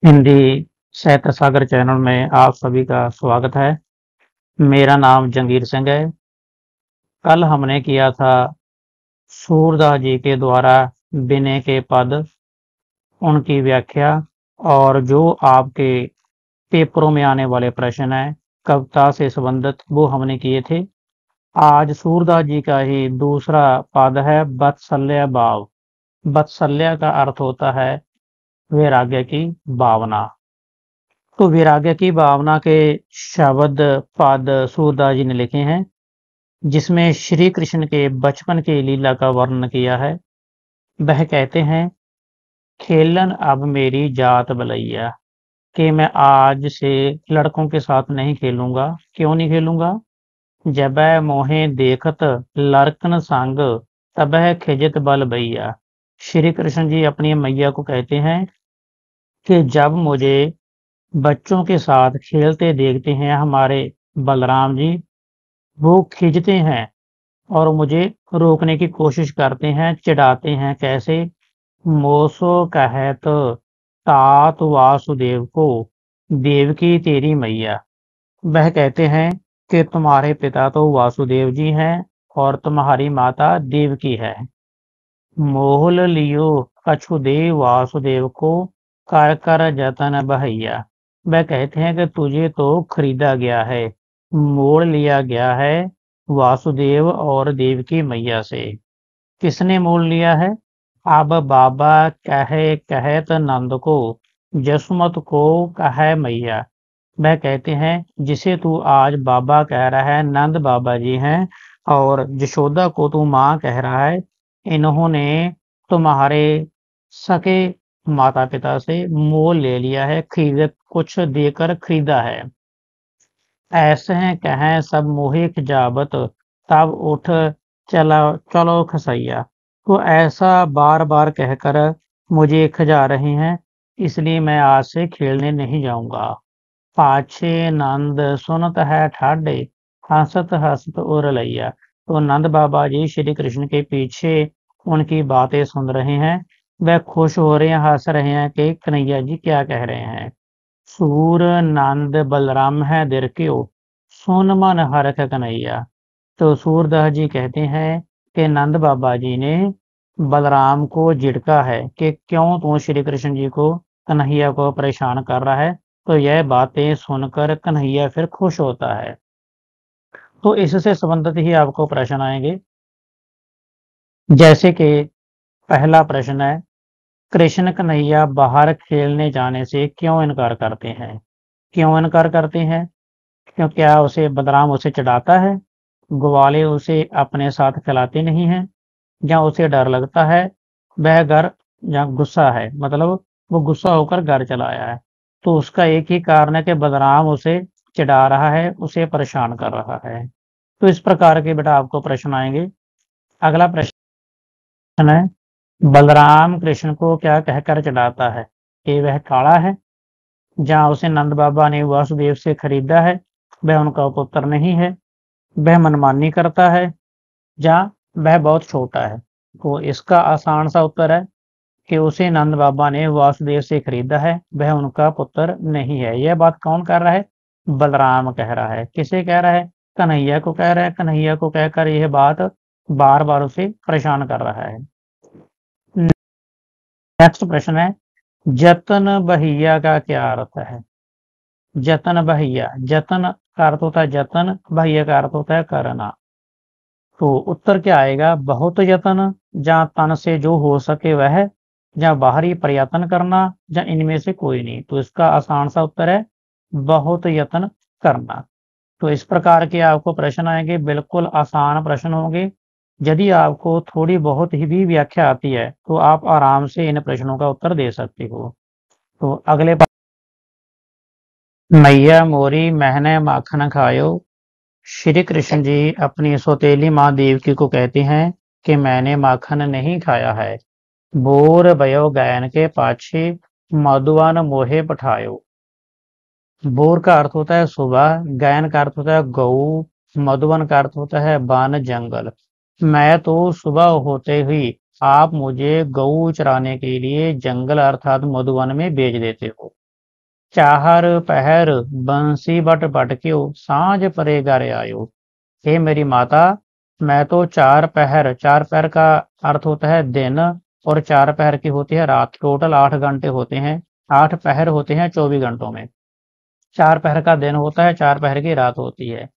हिंदी साहित्य सागर चैनल में आप सभी का स्वागत है। मेरा नाम जंगीर सिंह है। कल हमने किया था सूरदास जी के द्वारा विनय के पद, उनकी व्याख्या और जो आपके पेपरों में आने वाले प्रश्न हैं कविता से संबंधित वो हमने किए थे। आज सूरदास जी का ही दूसरा पद है वात्सल्य भाव। वात्सल्य का अर्थ होता है वैराग्य की भावना। तो वैराग्य की भावना के शब्द पद सूरदास जी ने लिखे हैं, जिसमें श्री कृष्ण के बचपन की लीला का वर्णन किया है। वह कहते हैं, खेलन अब मेरी जात बलैया, कि मैं आज से लड़कों के साथ नहीं खेलूंगा। क्यों नहीं खेलूंगा? जब मोहे देखत लड़कन संग, तब खिजत बल भैया। श्री कृष्ण जी अपनी मैया को कहते हैं कि जब मुझे बच्चों के साथ खेलते देखते हैं हमारे बलराम जी, वो खींचते हैं और मुझे रोकने की कोशिश करते हैं, चिढ़ाते हैं। कैसे? मोसो कहत तात वासुदेव को, देवकी तेरी मैया। वह कहते हैं कि तुम्हारे पिता तो वासुदेव जी हैं और तुम्हारी माता देवकी है। मोहल लियो कछु देव वासुदेव को, कर कर जतन बहैया। वह कहते हैं कि तुझे तो खरीदा गया है, मोड़ लिया गया है वासुदेव और देवकी मैया से। किसने मोड़ लिया है? अब बाबा कहे कहत नंद को, जसमत को कहे मैया। वह कहते हैं जिसे तू आज बाबा कह रहा है, नंद बाबा जी हैं, और यशोदा को तू माँ कह रहा है। इन्होंने तुम्हारे सके माता पिता से मोल ले लिया है, खरीद कुछ देकर खरीदा है। ऐसे हैं कहें सब मोहे खिजावत, तब उठ चला चलो खसैया। तो ऐसा बार बार कहकर मुझे खिजा रहे हैं, इसलिए मैं आज से खेलने नहीं जाऊंगा। पाछे नंद सुनत है ठाडे, हंसत हंसत उर लैया। तो नंद बाबा जी श्री कृष्ण के पीछे उनकी बातें सुन रहे हैं। वह खुश हो रहे हैं, हंस रहे हैं कि कन्हैया जी क्या कह रहे हैं। सूर नंद बलराम है दिरक्यो, सुन मन हरख कन्हैया। तो सूरदास जी कहते हैं कि नंद बाबा जी ने बलराम को झिड़का है कि क्यों तू श्री कृष्ण जी को, कन्हैया को परेशान कर रहा है। तो यह बातें सुनकर कन्हैया फिर खुश होता है। तो इससे संबंधित ही आपको प्रश्न आएंगे, जैसे कि पहला प्रश्न है, कृष्ण कन्हैया बाहर खेलने जाने से क्यों इनकार करते हैं? क्यों इनकार करते हैं? क्यों? क्या उसे बलराम उसे चिढ़ाता है? ग्वाले उसे अपने साथ खिलाते नहीं हैं? या उसे डर लगता है? वह घर या गुस्सा है, मतलब वो गुस्सा होकर घर चला आया है। तो उसका एक ही कारण है कि बलराम उसे चिढ़ा रहा है, उसे परेशान कर रहा है। तो इस प्रकार के बेटा आपको प्रश्न आएंगे। अगला प्रश्न है, बलराम कृष्ण को क्या कहकर चिढ़ाता है? कि वह काला है, जहाँ उसे नंद बाबा ने वासुदेव से खरीदा है, वह उनका पुत्र नहीं है, वह मनमानी करता है, जहाँ वह बहुत छोटा है। तो इसका आसान सा उत्तर है कि उसे नंद बाबा ने वासुदेव से खरीदा है, वह उनका पुत्र नहीं है। यह बात कौन कर रहा है? बलराम कह रहा है। किसे कह रहा है? कन्हैया को कह रहा है। कन्हैया को कहकर यह बात बार बार उसे परेशान कर रहा है। नेक्स्ट प्रश्न है, जतन बहिया का क्या अर्थ है? जतन बहिया, जतन का अर्थ होता है जतन, बहिया का अर्थ होता है करना। तो उत्तर क्या आएगा? बहुत यत्न, जहाँ तन से जो हो सके वह, जहाँ बाहरी प्रयत्न करना, जहाँ इनमें से कोई नहीं। तो इसका आसान सा उत्तर है बहुत यत्न करना। तो इस प्रकार के आपको प्रश्न आएंगे, बिल्कुल आसान प्रश्न होंगे। यदि आपको थोड़ी बहुत ही भी व्याख्या आती है तो आप आराम से इन प्रश्नों का उत्तर दे सकते हो। तो अगले मैया मोरी मैंने माखन खायो। श्री कृष्ण जी अपनी सौतेली माँ देवकी को कहते हैं कि मैंने माखन नहीं खाया है। बोर भयो गायन के पाछे, मधुवन मोहे पठायो। बोर का अर्थ होता है सुबह, गायन का अर्थ होता है गऊ, मधुवन का अर्थ होता है वन जंगल। मैं तो सुबह होते ही आप मुझे गऊ चराने के लिए जंगल अर्थात मधुवन में भेज देते हो। चाहर पहर बंसी बट पटक्यो सांझ परे घर आयो। हे मेरी माता, मैं तो चार पहर का अर्थ होता है दिन, और चार पहर की होती है रात। टोटल 8 घंटे होते हैं, 8 पहर होते हैं 24 घंटों में। 4 पहर का दिन होता है, 4 पहर की रात होती है।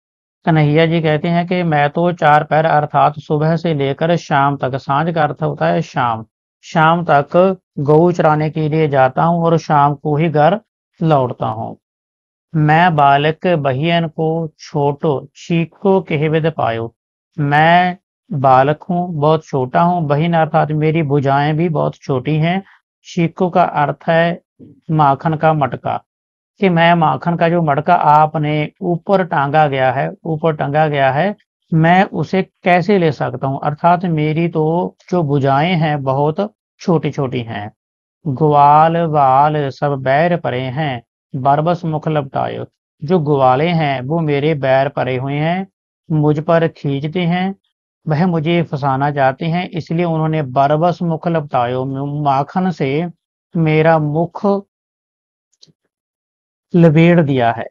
कन्हैया जी कहते हैं कि मैं तो 4 पहर अर्थात सुबह से लेकर शाम तक, सांझ का अर्थ होता है शाम, शाम तक गऊ चराने के लिए जाता हूँ और शाम को ही घर लौटता हूँ। मैं बालक बहियन को छोटो चीको कहविद पायो। मैं बालक हूँ, बहुत छोटा हूँ। बहिन अर्थात मेरी भुजाएं भी बहुत छोटी हैं। चीको का अर्थ है माखन का मटका, कि मैं माखन का जो मटका आपने ऊपर टांगा गया है, ऊपर टंगा गया है, मैं उसे कैसे ले सकता हूँ। अर्थात मेरी तो जो भुजाएं हैं बहुत छोटी छोटी हैं। ग्वाल वाल सब बैर परे हैं, बरबस मुख लपटायो। जो ग्वाले हैं वो मेरे बैर परे हुए हैं, मुझ पर खींचते हैं, वह मुझे फंसाना चाहते हैं, इसलिए उन्होंने बरबस मुख लपटायो, माखन से मेरा मुख लपेट दिया है,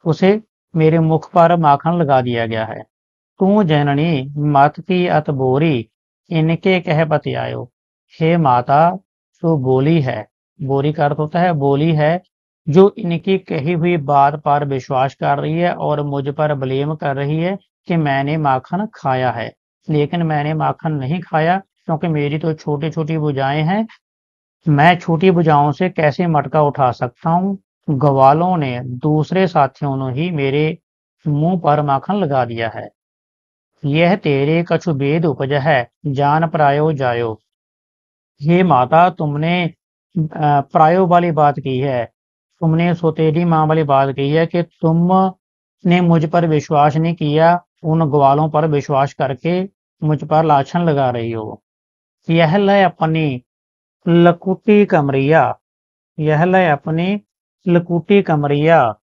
उसे मेरे मुख पर माखन लगा दिया गया है। तू जननी मत की अत बोरी, इनके कह बतियायो। हे माता, जो बोली है, बोरी का अर्थ होता है बोली है, जो इनकी कही हुई बात पर विश्वास कर रही है और मुझ पर ब्लेम कर रही है कि मैंने माखन खाया है, लेकिन मैंने माखन नहीं खाया, क्योंकि मेरी तो छोटी छोटी भुजाएं हैं। मैं छोटी भुजाओं से कैसे मटका उठा सकता हूँ। ग्वालों ने, दूसरे साथियों ने ही मेरे मुंह पर माखन लगा दिया है। यह तेरे कछु भेद उपज है, जान परायो जायो। हे माता, तुमने प्रायो वाली बात की है, तुमने सौतेली माँ वाली बात की है कि तुमने मुझ पर विश्वास नहीं किया, उन ग्वालों पर विश्वास करके मुझ पर लाछन लगा रही हो। यह लय अपनी लकुटी कमरिया, यह लय अपनी लकुटी कमरिया,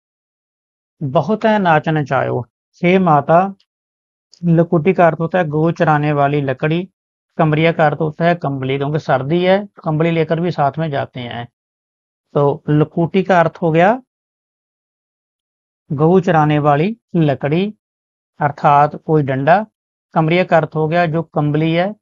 बहुत है नाचन चायो। हे माता, लकुटी का अर्थ होता है गौ चराने वाली लकड़ी, कमरिया का अर्थ होता है कंबली, क्योंकि सर्दी है कंबली लेकर भी साथ में जाते हैं। तो लकुटी का अर्थ हो गया गऊ चराने वाली लकड़ी, अर्थात कोई डंडा। कमरिया का अर्थ हो गया जो कंबली है,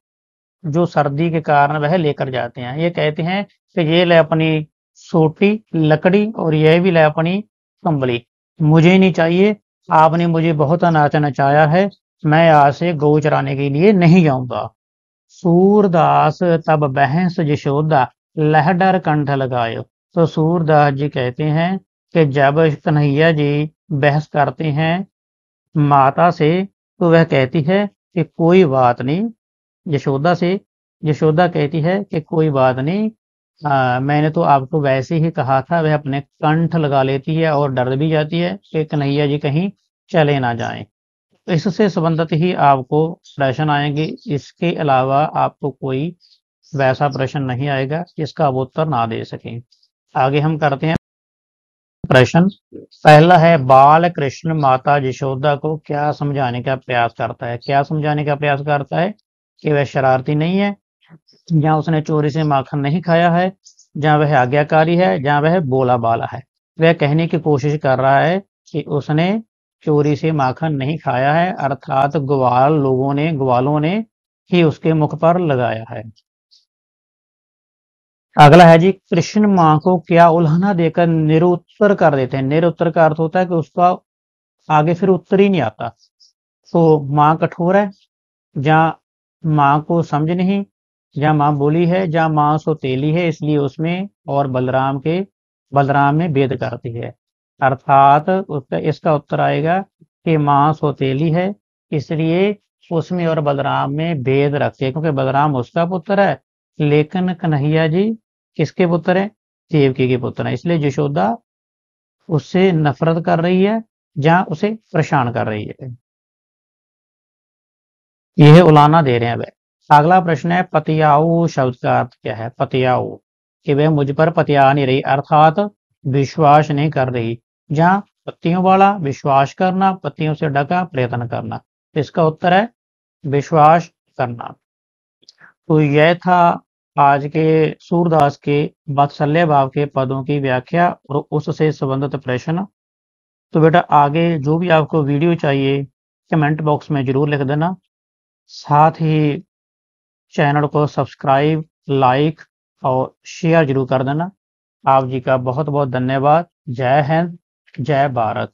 जो सर्दी के कारण वह लेकर जाते हैं। ये कहते हैं कि ये ले अपनी सोटी लकड़ी और यह भी ले अपनी कंबली, मुझे नहीं चाहिए, आपने मुझे बहुत अनाच नचाया है, मैं आज से गौ चराने के लिए नहीं जाऊंगा। सूरदास तब बहस यशोदा लह डर कंठ लगायो। तो सूरदास जी कहते हैं कि जब कन्हैया जी बहस करते हैं माता से, तो वह कहती है कि कोई बात नहीं, यशोदा से, यशोदा कहती है कि कोई बात नहीं, मैंने तो आपको वैसे ही कहा था। वह अपने कंठ लगा लेती है और डर भी जाती है कि कन्हैया जी कहीं चले ना जाएं। इससे संबंधित ही आपको प्रश्न आएंगे, इसके अलावा आपको कोई वैसा प्रश्न नहीं आएगा जिसका आप उत्तर ना दे सकें। आगे हम करते हैं प्रश्न। पहला है, बाल कृष्ण माता यशोदा को क्या समझाने का प्रयास करता है। क्या समझाने का प्रयास करता है कि वह शरारती नहीं है, जहाँ उसने चोरी से माखन नहीं खाया है, जहाँ वह आज्ञाकारी है, जहाँ वह बोला बाला है। वह कहने की कोशिश कर रहा है कि उसने चोरी से माखन नहीं खाया है, अर्थात ग्वालों ने ही उसके मुख पर लगाया है। अगला है जी, कृष्ण माँ को क्या उल्हाना देकर निरुत्तर कर देते हैं। निरुत्तर का अर्थ होता है कि उसका आगे फिर उत्तर ही नहीं आता। तो माँ कठोर है, जहाँ माँ को समझ नहीं, जहाँ माँ बोली है, जहाँ माँ सौतेली है, इसलिए उसमें और बलराम में भेद करती है। अर्थात उसका इसका उत्तर आएगा कि माँ सौतेली है, इसलिए उसमें और बलराम में भेद रखती है, क्योंकि बलराम उसका पुत्र है, लेकिन कन्हैया जी किसके पुत्र है, देवकी के पुत्र है, इसलिए यशोदा उससे नफरत कर रही है, जहाँ उसे परेशान कर रही है। यह उलाना दे रहे हैं वह। अगला प्रश्न है, पतियाऊ शब्द का अर्थ क्या है। पतियाऊ, कि वह मुझ पर पतिया नहीं रही, अर्थात विश्वास नहीं कर रही। जहां पत्तियों वाला विश्वास करना, पत्तियों से ढका प्रयत्न करना, इसका उत्तर है विश्वास करना। तो यह था आज के सूरदास के वात्सल्य भाव के पदों की व्याख्या और उससे संबंधित प्रश्न। तो बेटा आगे जो भी आपको वीडियो चाहिए कमेंट बॉक्स में ज़रूर लिख देना। साथ ही चैनल को सब्सक्राइब, लाइक और शेयर ज़रूर कर देना। आप जी का बहुत-बहुत धन्यवाद। जय हिंद, जय भारत।